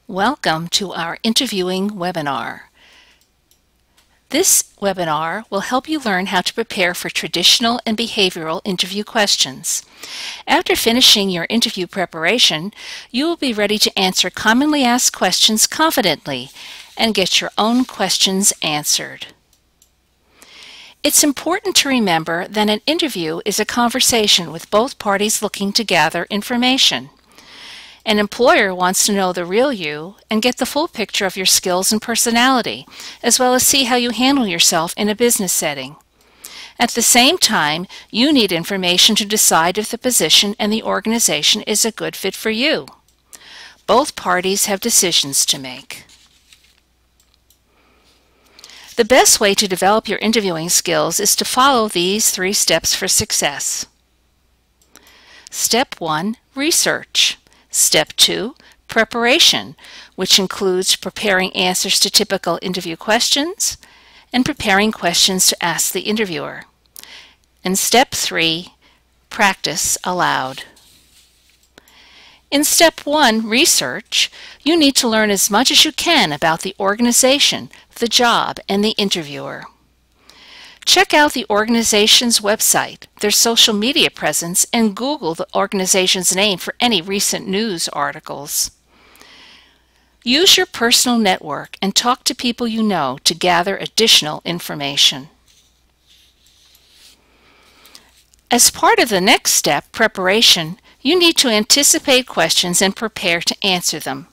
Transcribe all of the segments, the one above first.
Welcome to our interviewing webinar. This webinar will help you learn how to prepare for traditional and behavioral interview questions. After finishing your interview preparation, you will be ready to answer commonly asked questions confidently and get your own questions answered. It's important to remember that an interview is a conversation with both parties looking to gather information. An employer wants to know the real you and get the full picture of your skills and personality, as well as see how you handle yourself in a business setting. At the same time, you need information to decide if the position and the organization is a good fit for you. Both parties have decisions to make. The best way to develop your interviewing skills is to follow these 3 steps for success. Step 1, research. Step 2, preparation, which includes preparing answers to typical interview questions and preparing questions to ask the interviewer. And Step 3, practice aloud. In Step 1, research, you need to learn as much as you can about the organization, the job, and the interviewer. Check out the organization's website, their social media presence, and Google the organization's name for any recent news articles. Use your personal network and talk to people you know to gather additional information. As part of the next step, preparation, you need to anticipate questions and prepare to answer them.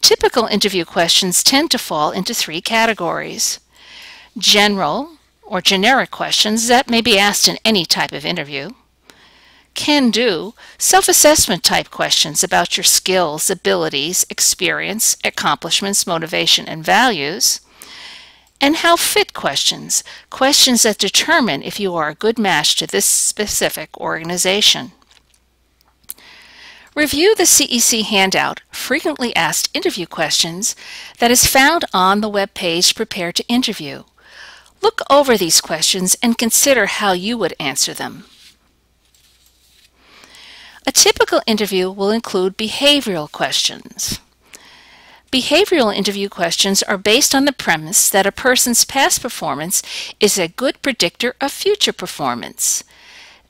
Typical interview questions tend to fall into 3 categories: general or generic questions that may be asked in any type of interview, can-do, self-assessment type questions about your skills, abilities, experience, accomplishments, motivation, and values, and how-fit questions, questions that determine if you are a good match to this specific organization. Review the CEC handout, Frequently Asked Interview Questions, that is found on the web page Prepare to Interview. Look over these questions and consider how you would answer them. A typical interview will include behavioral questions. Behavioral interview questions are based on the premise that a person's past performance is a good predictor of future performance.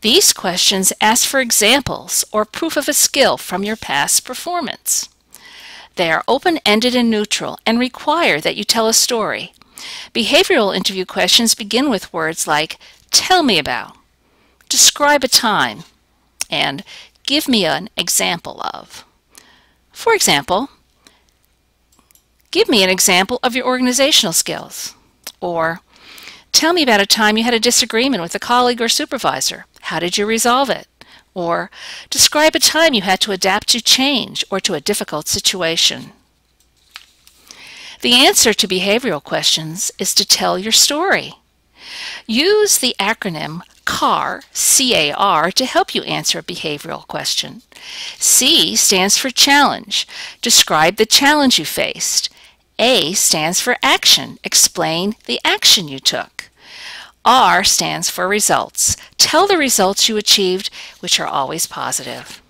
These questions ask for examples or proof of a skill from your past performance. They are open-ended and neutral and require that you tell a story. Behavioral interview questions begin with words like, tell me about, describe a time, and give me an example of. For example, give me an example of your organizational skills. Or, tell me about a time you had a disagreement with a colleague or supervisor. How did you resolve it? Or, describe a time you had to adapt to change or to a difficult situation. The answer to behavioral questions is to tell your story. Use the acronym CAR, C-A-R, to help you answer a behavioral question. C stands for challenge. Describe the challenge you faced. A stands for action. Explain the action you took. R stands for results. Tell the results you achieved, which are always positive.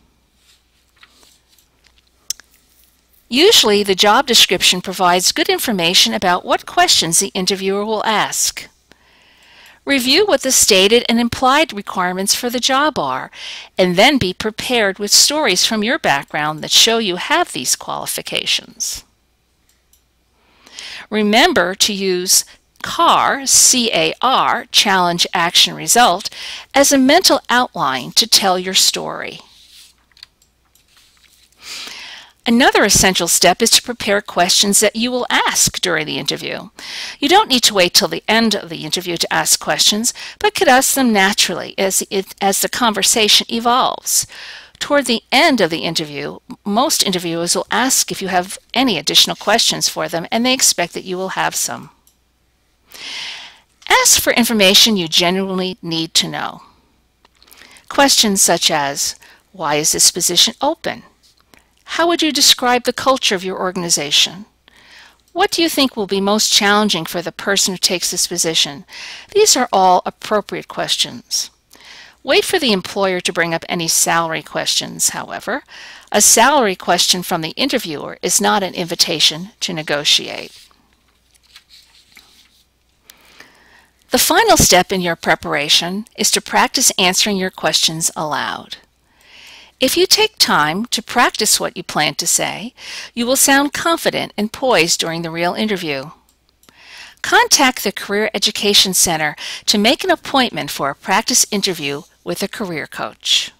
Usually, the job description provides good information about what questions the interviewer will ask. Review what the stated and implied requirements for the job are, and then be prepared with stories from your background that show you have these qualifications. Remember to use CAR, C-A-R, challenge, action, result, as a mental outline to tell your story. Another essential step is to prepare questions that you will ask during the interview. You don't need to wait till the end of the interview to ask questions, but could ask them naturally as the conversation evolves. Toward the end of the interview, most interviewers will ask if you have any additional questions for them, and they expect that you will have some. Ask for information you genuinely need to know. Questions such as, why is this position open? How would you describe the culture of your organization? What do you think will be most challenging for the person who takes this position? These are all appropriate questions. Wait for the employer to bring up any salary questions, however. A salary question from the interviewer is not an invitation to negotiate. The final step in your preparation is to practice answering your questions aloud. If you take time to practice what you plan to say, you will sound confident and poised during the real interview. Contact the Career Education Center to make an appointment for a practice interview with a career coach.